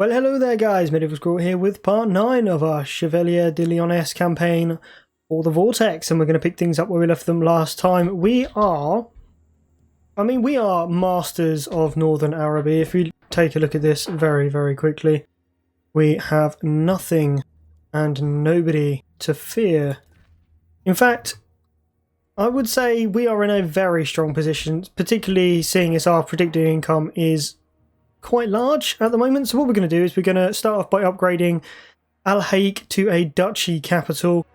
Well, hello there guys, Medieval Scroll here with part 9 of our Chevalier de Lyonese campaign for the Vortex, and we're going to pick things up where we left them last time. We are masters of Northern Araby. If we take a look at this very quickly, we have nothing and nobody to fear. In fact, I would say we are in a very strong position, particularly seeing as our predicted income is quite large at the moment. So what we're going to do is we're going to start off by upgrading Al Haik to a duchy capital,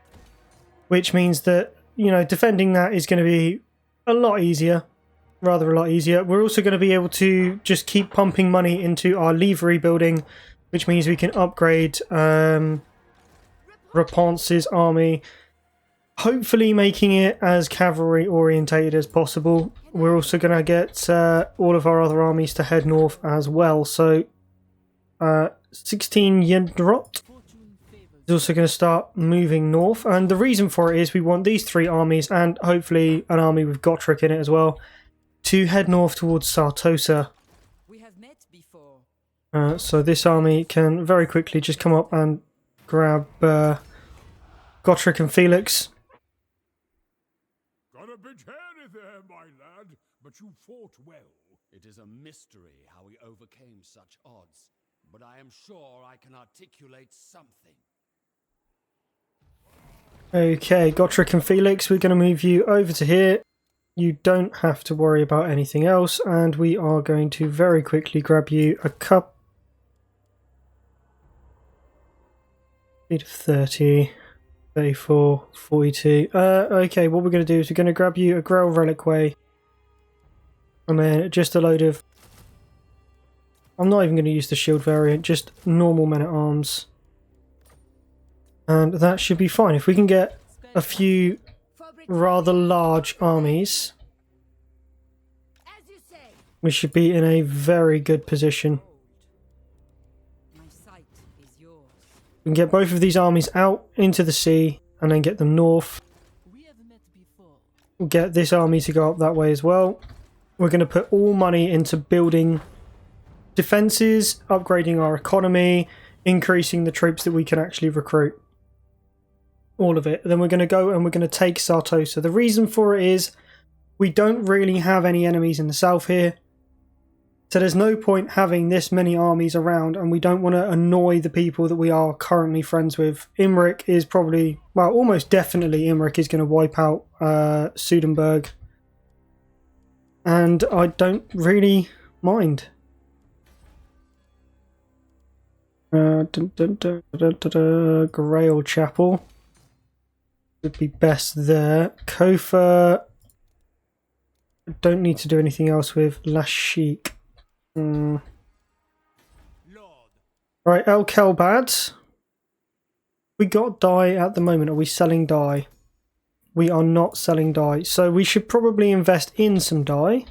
which means that, you know, defending that is going to be a lot easier, rather a lot easier. We're also going to be able to just keep pumping money into our livery building, which means we can upgrade Repanse's army, hopefully making it as cavalry orientated as possible. We're also going to get all of our other armies to head north as well. So 16 Yendrot is also going to start moving north, and the reason for it is we want these three armies, and hopefully an army with Gotrek in it as well, to head north towards Sartosa. So this army can very quickly just come up and grab Gotrek and Felix. There, my lad, but you fought well. It is a mystery how we overcame such odds, but I am sure I can articulate something. Okay, Gotrek and Felix, we're going to move you over to here. You don't have to worry about anything else, and we are going to very quickly grab you a cup. Speed of 30. 34, 42. Okay, what we're going to do is we're going to grab you a Grail Reliquary. And then just a load of... I'm not even going to use the shield variant, just normal men-at-arms. And that should be fine. If we can get a few rather large armies, we should be in a very good position. We can get both of these armies out into the sea and then get them north. We'll get this army to go up that way as well. We're going to put all money into building defences, upgrading our economy, increasing the troops that we can actually recruit. All of it. Then we're going to go and we're going to take Sartosa. The reason for it is we don't really have any enemies in the south here. So there's no point having this many armies around, and we don't want to annoy the people that we are currently friends with. Imric is probably, well, almost definitely Imric is going to wipe out Sudenburg. And I don't really mind. Grail Chapel would be best there. Kofa, don't need to do anything else with. Lashik. Right, El Kelbad. We got dye at the moment. Are we selling dye? We are not selling dye. So we should probably invest in some dye.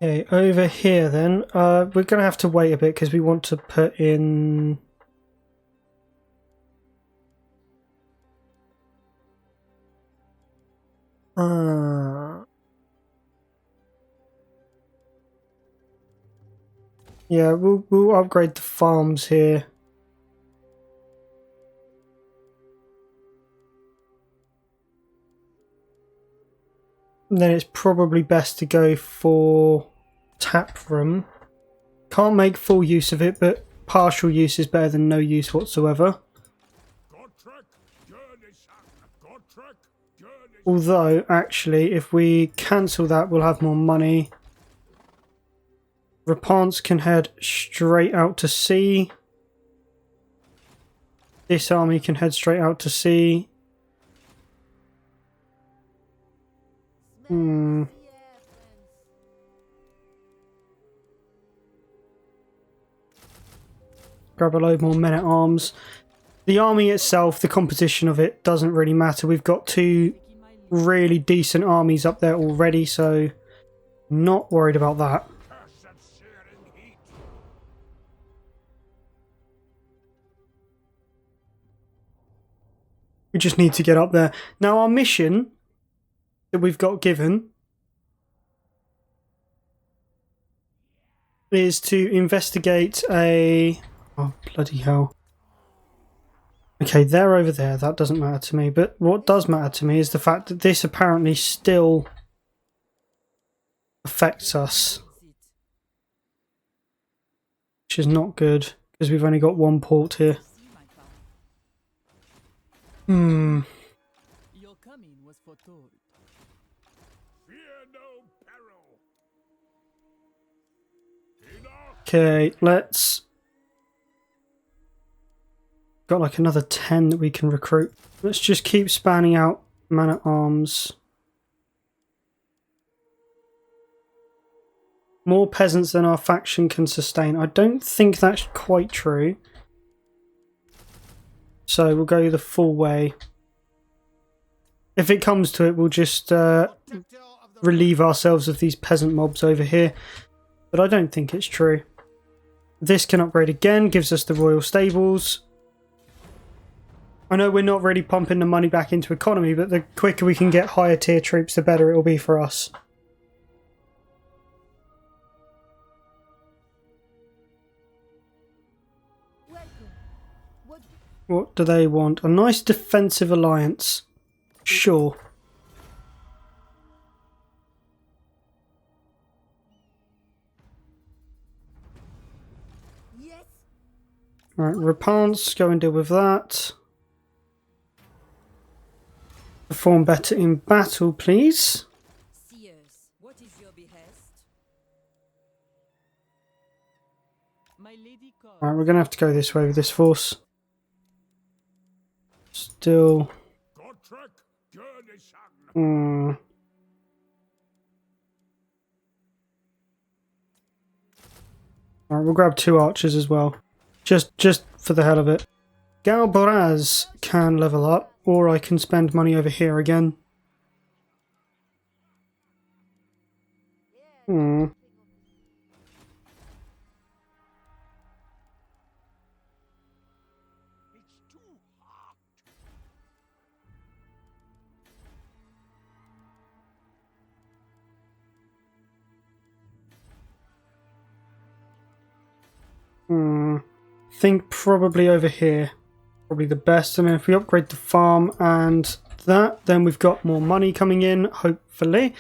Okay, over here then. We're going to have to wait a bit because we want to put in... yeah, we'll upgrade the farms here. And then it's probably best to go for tap room. Can't make full use of it, but partial use is better than no use whatsoever. Although, actually, if we cancel that, we'll have more money. Repanse can head straight out to sea. This army can head straight out to sea. Grab a load more men-at-arms. The army itself, the composition of it, doesn't really matter. We've got two really decent armies up there already, so not worried about that. We just need to get up there. Now our mission that we've got given is to investigate a... Oh, bloody hell. Okay, they're over there. That doesn't matter to me. But what does matter to me is the fact that this apparently still affects us. Which is not good, because we've only got one port here. Your coming was foretold. Fear no peril. Enough. Okay, let's... Got like another 10 that we can recruit. Let's just keep spanning out man-at-arms. More peasants than our faction can sustain. I don't think that's quite true. So we'll go the full way. If it comes to it, we'll just relieve ourselves of these peasant mobs over here. But I don't think it's true. This can upgrade again, gives us the royal stables. I know we're not really pumping the money back into economy, but the quicker we can get higher tier troops, the better it will be for us. What do they want? A nice defensive alliance. Sure. Yes. Alright, Repanse, go and deal with that. Perform better in battle, please. Seers, what is your behest? My lady calls. Alright, we're going to have to go this way with this force. Still... Gottrek, Gurnisan. Alright, we'll grab 2 archers as well. Just for the hell of it. Galboraz can level up, or I can spend money over here again. It's too hot. Think probably over here. Probably the best. And if we upgrade the farm and that, then we've got more money coming in, hopefully.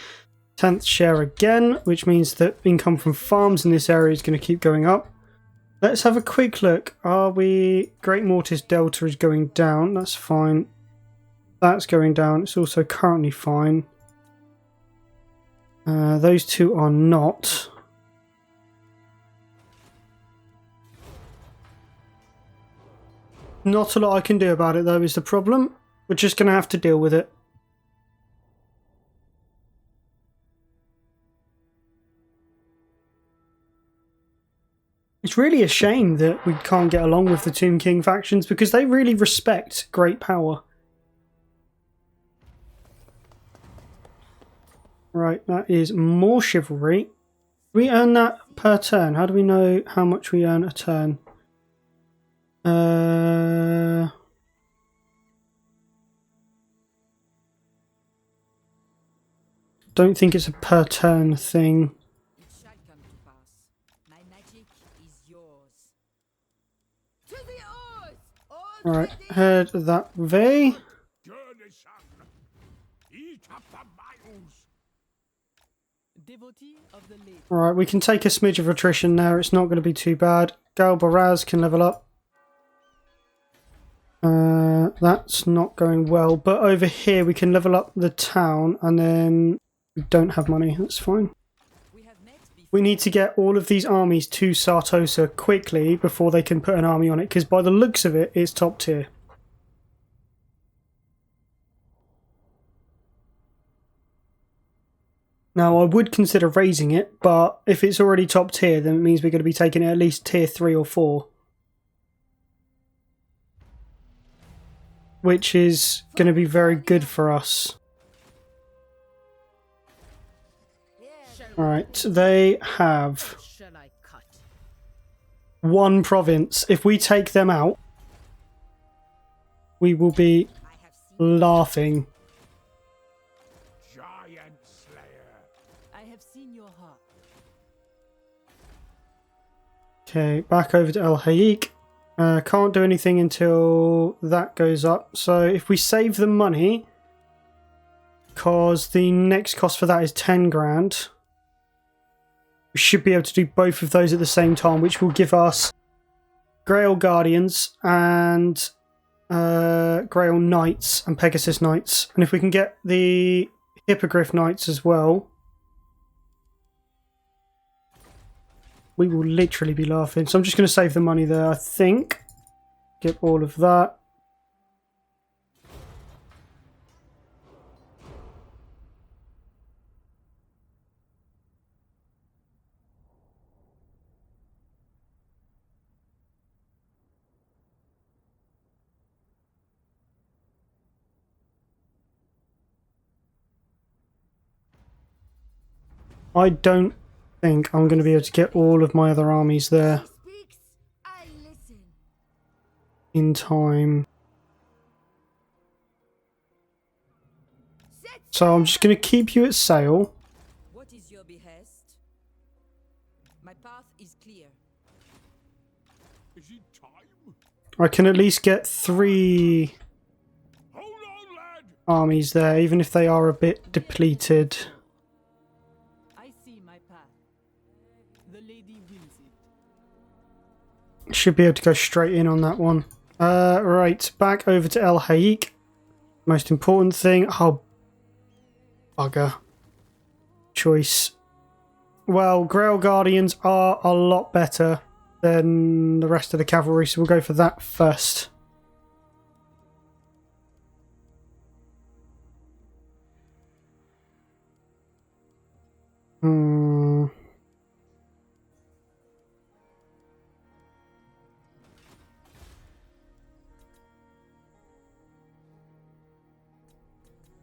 10th share again, which means that income from farms in this area is going to keep going up. Let's have a quick look. Are we... Great Mortis Delta is going down. That's fine. That's going down. It's also currently fine. Those two are not. Not a lot I can do about it, though, is the problem. We're just going to have to deal with it. It's really a shame that we can't get along with the Tomb King factions, because they really respect great power. Right, that is more chivalry. We earn that per turn. How do we know how much we earn a turn? Don't think it's a per turn thing. It shall come to pass. My magic is yours. To the oars! All Alright, ready? head that way. Gurnisan. Eat up the miles. Devotee of the lady. Alright, we can take a smidge of attrition there. It's not going to be too bad. Galbaraz can level up. That's not going well. But over here we can level up the town, and then we don't have money. That's fine. We have met before. We need to get all of these armies to Sartosa quickly before they can put an army on it, because by the looks of it, it's top tier. Now, I would consider raising it, but if it's already top tier, then it means we're going to be taking it at least tier 3 or 4. Which is going to be very good for us. Alright, they have Shall I cut? one province. If we take them out, we will be I have seen laughing. Giant Okay, back over to El Hayik. Can't do anything until that goes up. So if we save the money, because the next cost for that is 10 grand, we should be able to do both of those at the same time, which will give us Grail Guardians and Grail Knights and Pegasus Knights. And if we can get the Hippogriff Knights as well, we will literally be laughing. So I'm just going to save the money there, I think. Get all of that. I don't think I'm going to be able to get all of my other armies there in time. So I'm just going to keep you at sail. What is your behest? My path is clear. Is it time? I can at least get 3 Hold on, lad! armies there, even if they are a bit depleted. I see my path. The lady wills it. Should be able to go straight in on that one. Right, back over to El Hayik. Most important thing. Oh, bugger. Choice. Well, Grail Guardians are a lot better than the rest of the cavalry, so we'll go for that first.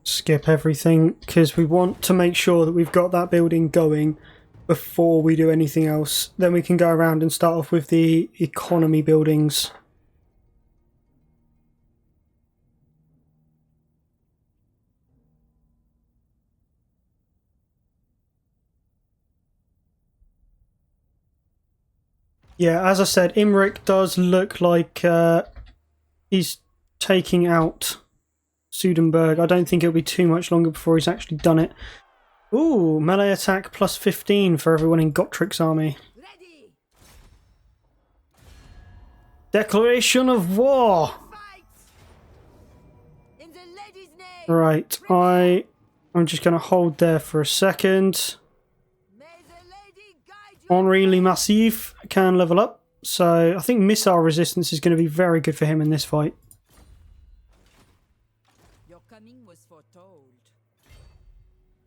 Skip everything because we want to make sure that we've got that building going before we do anything else. Then we can go around and start off with the economy buildings. Yeah, as I said, Imric does look like he's taking out Sudenburg. I don't think it'll be too much longer before he's actually done it. Ooh, melee attack plus 15 for everyone in Gottric's army. Ready! Declaration of war! Fight! In the lady's name! Right, I'm just going to hold there for a second. May the lady guide you! Henri Le Massif can level up, so I think missile resistance is going to be very good for him in this fight. Your coming was foretold.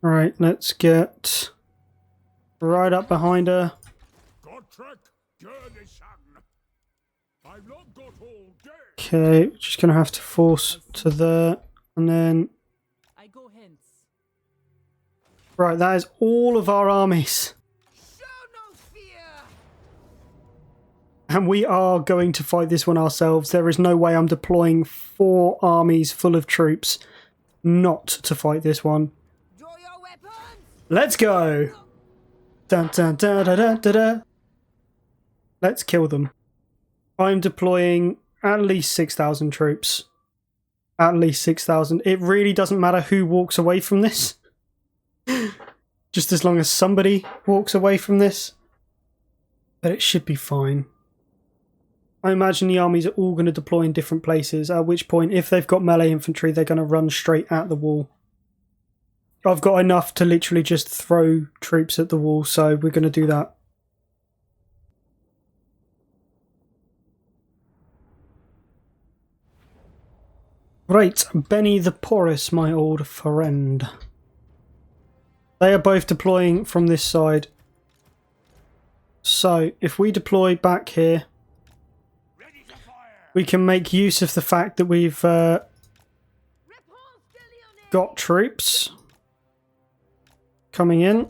Right, let's get right up behind her. Gottrek, Gurnesan. I've not got all day. Okay, just going to have to force to there, and then... I go hence. Right, that is all of our armies. Show no fear! And we are going to fight this one ourselves. There is no way I'm deploying 4 armies full of troops not to fight this one. Draw your weapons! Let's go! Dun, dun, dun, dun, dun, dun, dun. Let's kill them. I'm deploying at least 6,000 troops. At least 6,000. It really doesn't matter who walks away from this. Just as long as somebody walks away from this. But it should be fine. I imagine the armies are all going to deploy in different places, at which point, if they've got melee infantry, they're going to run straight at the wall. I've got enough to literally just throw troops at the wall, so we're going to do that. Right, Benny the Porous, my old friend. They are both deploying from this side. So, if we deploy back here, we can make use of the fact that we've Repanse de Lyonese! got troops coming in. And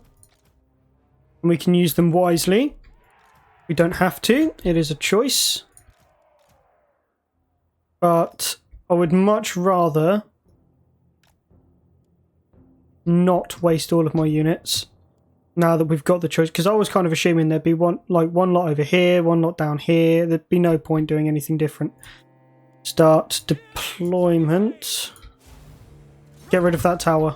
we can use them wisely. We don't have to. It is a choice. But I would much rather not waste all of my units. Now that we've got the choice, because I was kind of assuming there'd be one lot over here, one lot down here. There'd be no point doing anything different. Start deployment. Get rid of that tower.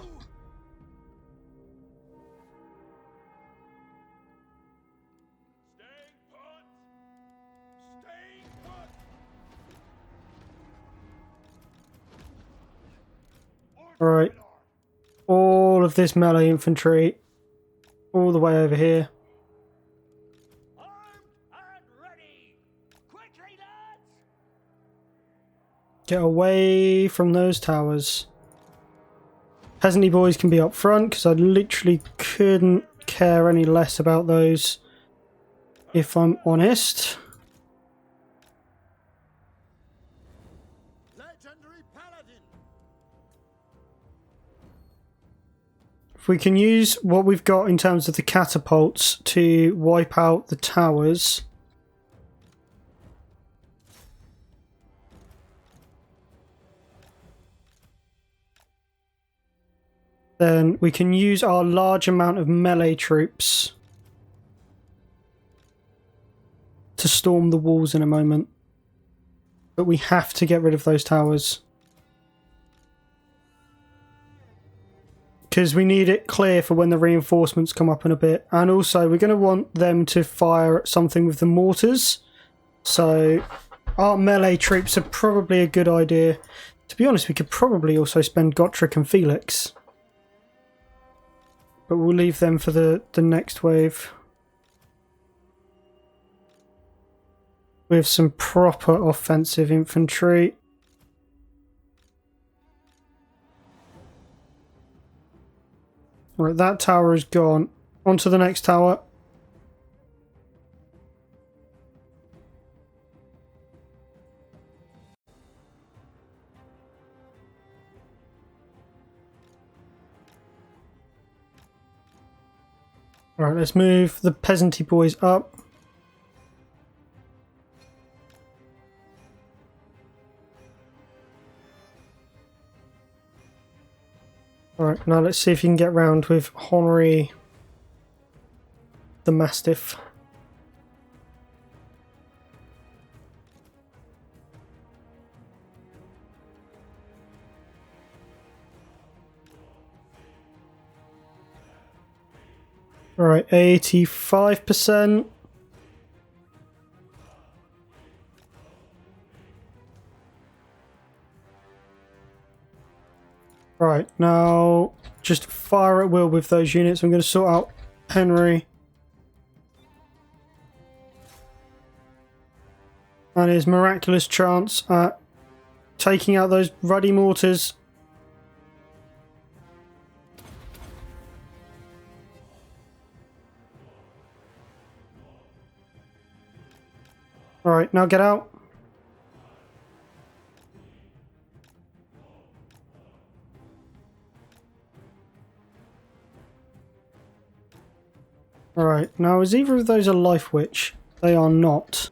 Alright. All of this melee infantry all the way over here. Armed and ready! Quickly, lads! Get away from those towers. Peasant boys can be up front because I literally couldn't care any less about those, if I'm honest. Legendary paladin! If we can use what we've got in terms of the catapults to wipe out the towers. Then we can use our large amount of melee troops to storm the walls in a moment. But we have to get rid of those towers. Because we need it clear for when the reinforcements come up in a bit. And also we're going to want them to fire at something with the mortars. So our melee troops are probably a good idea. To be honest, we could probably also spend Gotrek and Felix. But we'll leave them for the next wave. With some proper offensive infantry. Right, that tower is gone. On to the next tower. Alright, let's move the peasanty boys up. Alright, now let's see if you can get round with Henri the Mastiff. Alright, 85%. Right, now just fire at will with those units. I'm going to sort out Henry and his miraculous chance at taking out those ruddy mortars. Alright, now get out. Alright, now is either of those a life witch? They are not.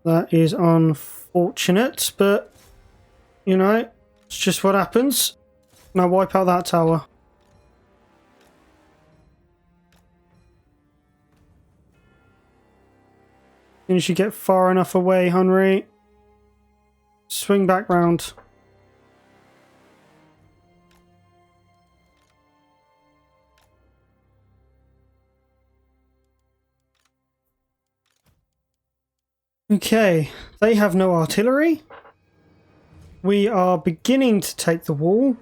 That is unfortunate, but you know, it's just what happens. Now wipe out that tower. As soon as you get far enough away, Henry, swing back round. Okay, they have no artillery. We are beginning to take the wall.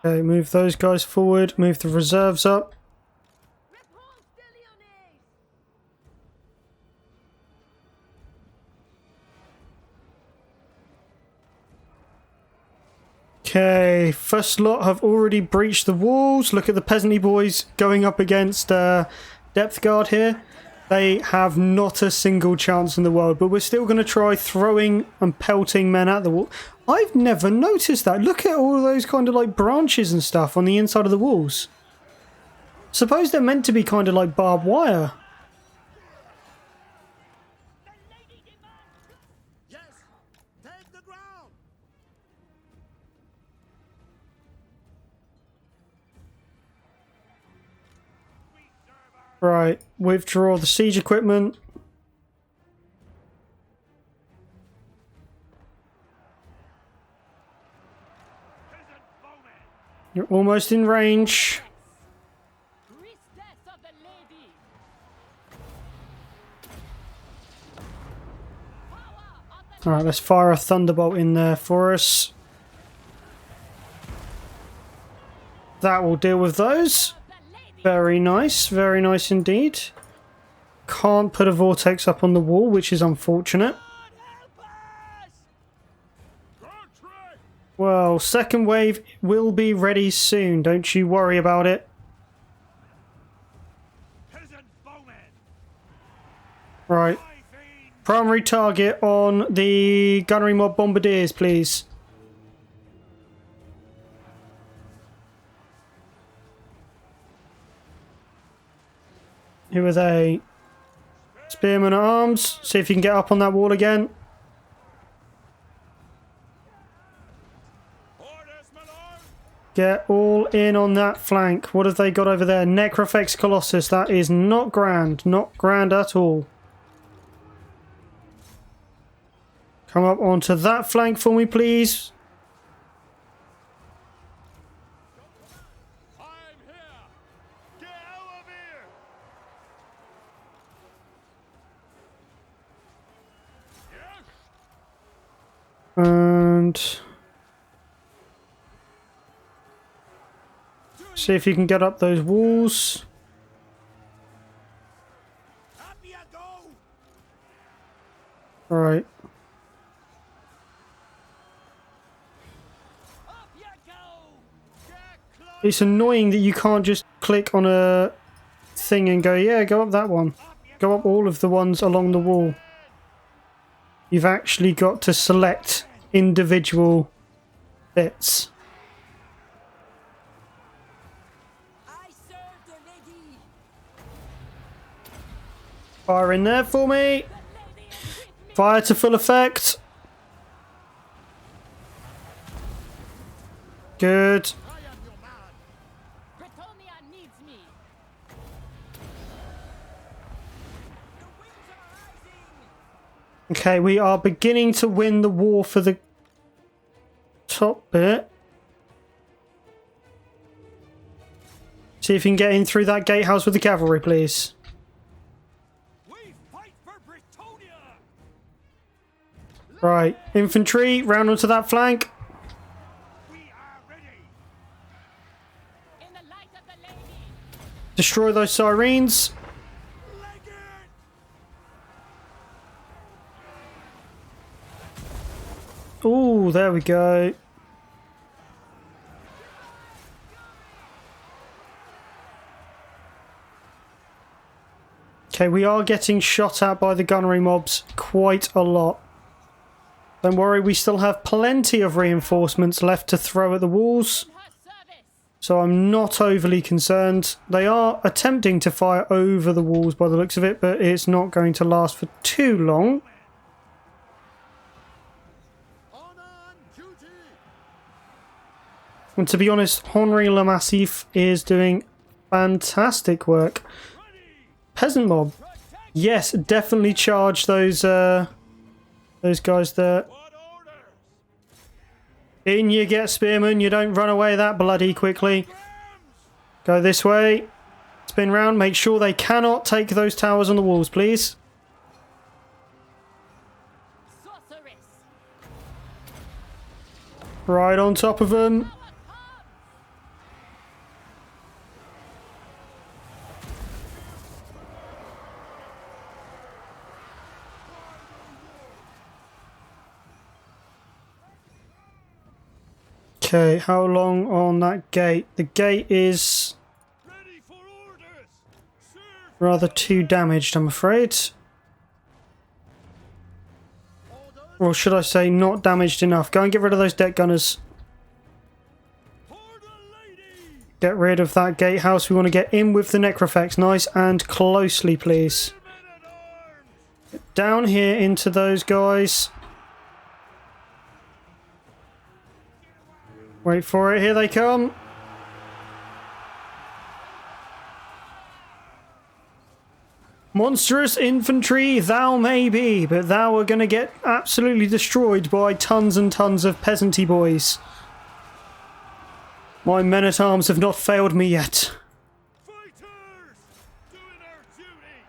Okay, move those guys forward, move the reserves up. Repanse de Lyonese! Okay, first lot have already breached the walls. Look at the peasanty boys going up against depth guard here. They have not a single chance in the world, but we're still going to try throwing and pelting men at the wall. I've never noticed that. Look at all those kind of like branches and stuff on the inside of the walls. Suppose they're meant to be kind of like barbed wire. Yes! Take the ground! Right, withdraw the siege equipment. You're almost in range. Priestess of the lady. Power of the Alright, let's fire a thunderbolt in there for us. That will deal with those. Very nice indeed. Can't put a vortex up on the wall, which is unfortunate. Well, second wave will be ready soon, don't you worry about it. Right. Primary target on the gunnery mob bombardiers, please. Who are they? Spearmen at arms. See if you can get up on that wall again. Get all in on that flank. What have they got over there? Necrofex Colossus. That is not grand. Not grand at all. Come up onto that flank for me, please. I'm here! Get out of here! Yes! And see if you can get up those walls. Up you go! Right. Up you go! Get close! It's annoying that you can't just click on a thing and go, yeah, go up that one. Go up all of the ones along the wall. You've actually got to select individual bits. I serve the lady. Fire in there for me. Fire to full effect. Good. Bretonia needs me. Okay, we are beginning to win the war for the top bit. See if you can get in through that gatehouse with the cavalry, please. We fight for Bretonia! Right, infantry, round onto that flank. We are ready! In the light of the lady. Destroy those sirens. Leg it! Ooh, there we go. Okay, we are getting shot at by the gunnery mobs quite a lot. Don't worry, we still have plenty of reinforcements left to throw at the walls, Her service. so I'm not overly concerned. They are attempting to fire over the walls by the looks of it, but it's not going to last for too long. On duty! And to be honest, Henri Le Massif is doing fantastic work. Peasant mob. Yes, definitely charge those guys there. What orders? In you get, spearmen. You don't run away that bloody quickly. Go this way. Spin round. Make sure they cannot take those towers on the walls, please. Sorceress. Right on top of them. Okay, how long on that gate? The gate is Ready for orders! Serve Rather too damaged, I'm afraid. Or should I say not damaged enough? Go and get rid of those deck gunners. Get rid of that gatehouse. We want to get in with the necrofex. Nice and closely, please. Get down here into those guys. Wait for it. Here they come. Monstrous infantry, thou may be, but thou are going to get absolutely destroyed by tons and tons of peasanty boys. My men-at-arms have not failed me yet. Fighters! Doing our duty!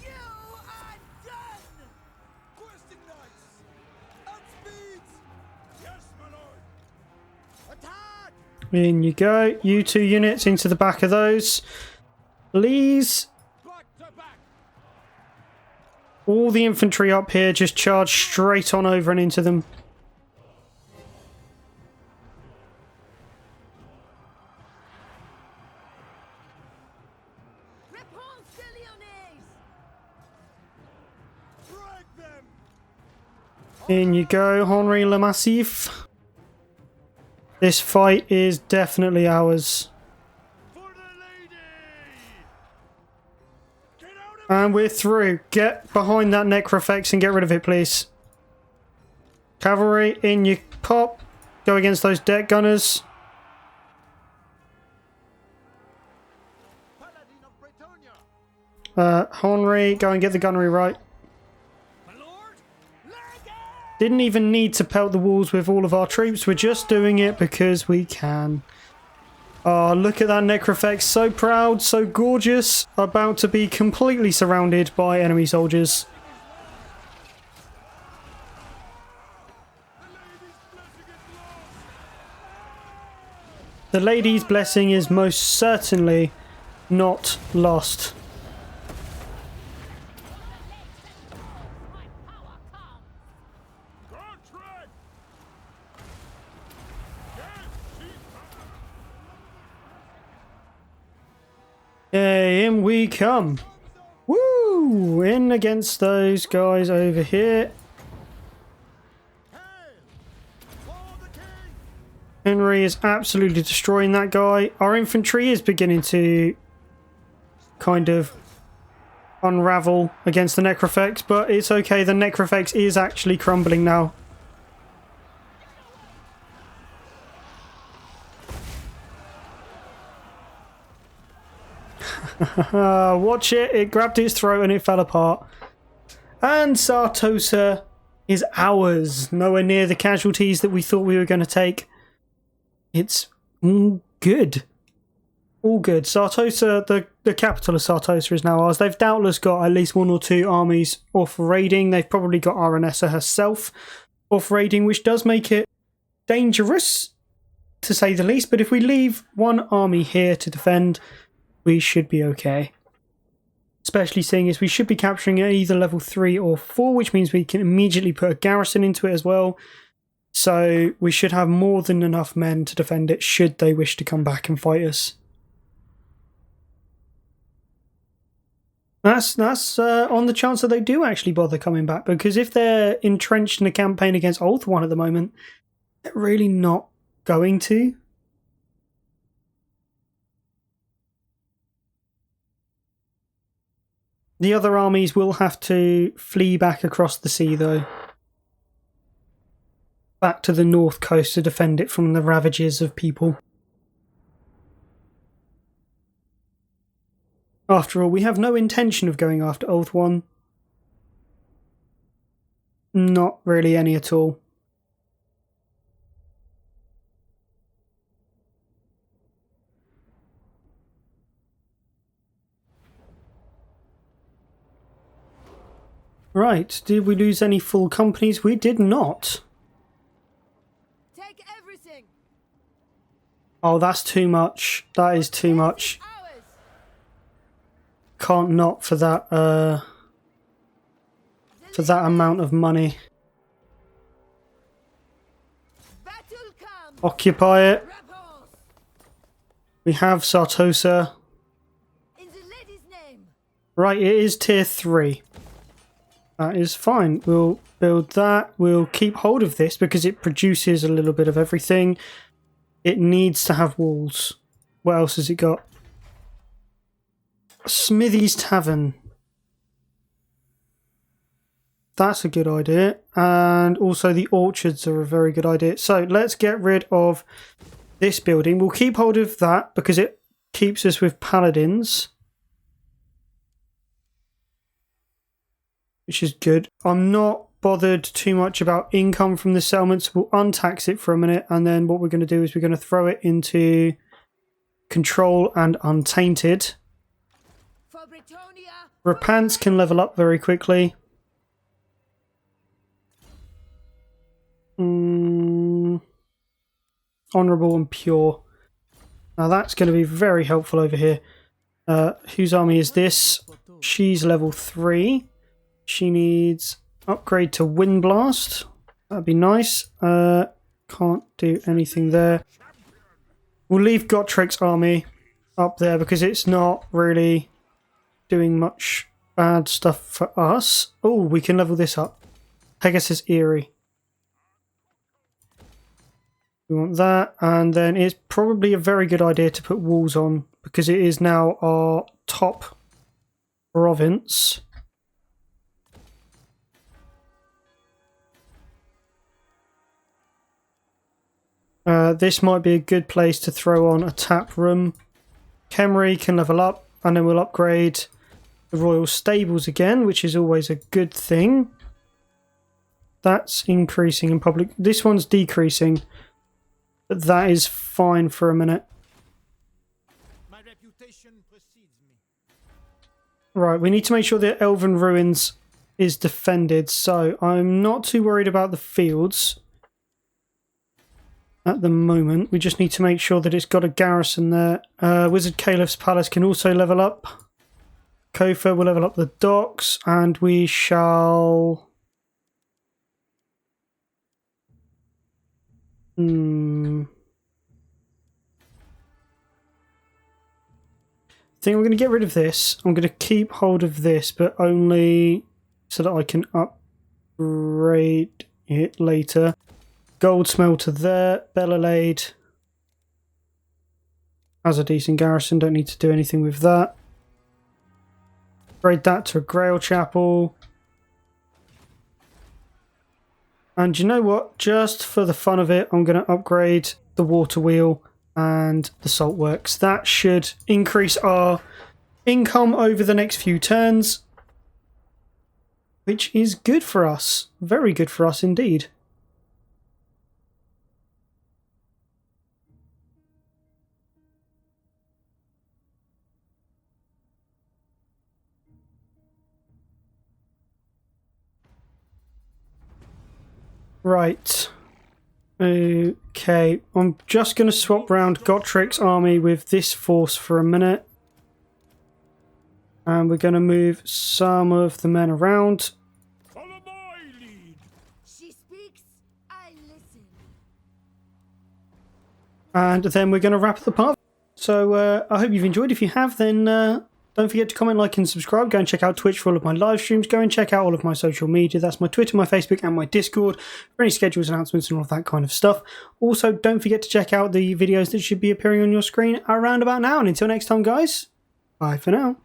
You are done! Questing knights! Outspeeds! Yes, my lord! Attack! In you go. You 2 units into the back of those. Please. Back to back! All the infantry up here, just charge straight on over and into them. Repanse de Lyonese! Drag them! In you go, Henri Le Massif. This fight is definitely ours. For the lady! Get out of And we're through. Get behind that necrofex and get rid of it, please. Cavalry, in you pop. Go against those deck gunners. Paladin of Bretonia! Henri, go and get the gunnery right. My lord! Legate! Didn't even need to pelt the walls with all of our troops. We're just doing it because we can. Oh, look at that necrofex. So proud, so gorgeous. About to be completely surrounded by enemy soldiers. The lady's blessing is most certainly not lost. My power comes. contract! Okay, in we come. Woo! In against those guys over here. Henry is absolutely destroying that guy. Our infantry is beginning to kind of unravel against the necrofex, but it's okay. The necrofex is actually crumbling now. Watch it. It grabbed its throat and it fell apart. And Sartosa is ours. Nowhere near the casualties that we thought we were going to take. It's all good. All good. Sartosa, the capital of Sartosa is now ours. They've doubtless got at least 1 or 2 armies off raiding. They've probably got Aranessa herself off raiding, which does make it dangerous, to say the least. But if we leave 1 army here to defend, we should be okay. Especially seeing as we should be capturing at either level 3 or 4, which means we can immediately put a garrison into it as well. So we should have more than enough men to defend it should they wish to come back and fight us. That's on the chance that they do actually bother coming back, because if they're entrenched in a campaign against Ulthuan at the moment, they're really not going to. The other armies will have to flee back across the sea, though. Back to the north coast to defend it from the ravages of people. After all, we have no intention of going after Ulthuan. Not really any at all. Right, did we lose any full companies? We did not. Take everything! Oh, that's too much. That is too much. Ours! Can't not for that amount of money. Battle comes! Occupy it. Rebels! We have Sartosa. In the lady's name. Right, it is tier 3. That is fine. We'll build that. We'll keep hold of this because it produces a little bit of everything. It needs to have walls. What else has it got? Smithy's Tavern. That's a good idea. And also the orchards are a very good idea. So let's get rid of this building. We'll keep hold of that because it keeps us with paladins, which is good. I'm not bothered too much about income from the settlements. We'll untax it for a minute, and then what we're going to do is we're going to throw it into control and untainted. For Bretonia. Repanse can level up very quickly. Honourable and pure. Now that's going to be very helpful over here. Whose army is this? She's level 3. She needs upgrade to Wind Blast. That'd be nice. Can't do anything there. We'll leave Gottric's army up there because it's not really doing much bad stuff for us. Oh, we can level this up. Pegasus Eerie. We want that, and then it's probably a very good idea to put walls on because it is now our top province. This might be a good place to throw on a tap room. Khemri can level up, and then we'll upgrade the royal stables again, which is always a good thing. That's increasing in public. This one's decreasing. But that is fine for a minute. My reputation precedes me. Right, we need to make sure the Elven Ruins is defended. So I'm not too worried about the fields at the moment. We just need to make sure that it's got a garrison there. Wizard Caliph's Palace can also level up. Kofa will level up the docks, and we shall... I think we're going to get rid of this. I'm going to keep hold of this, but only so that I can upgrade it later. Gold smelter there. Bellalade has a decent garrison. Don't need to do anything with that. Upgrade that to a Grail Chapel. And you know what? Just for the fun of it, I'm going to upgrade the water wheel and the salt works. That should increase our income over the next few turns, which is good for us. Very good for us indeed. Right. Okay. I'm just going to swap round Gottric's army with this force for a minute. And we're going to move some of the men around. Follow my lead. She speaks, I listen. And then we're going to wrap up the part. So I hope you've enjoyed. If you have, then don't forget to comment, like, and subscribe. Go and check out Twitch for all of my live streams. Go and check out all of my social media. That's my Twitter, my Facebook, and my Discord for any schedules, announcements, and all of that kind of stuff. Also, don't forget to check out the videos that should be appearing on your screen around about now. And until next time, guys, bye for now.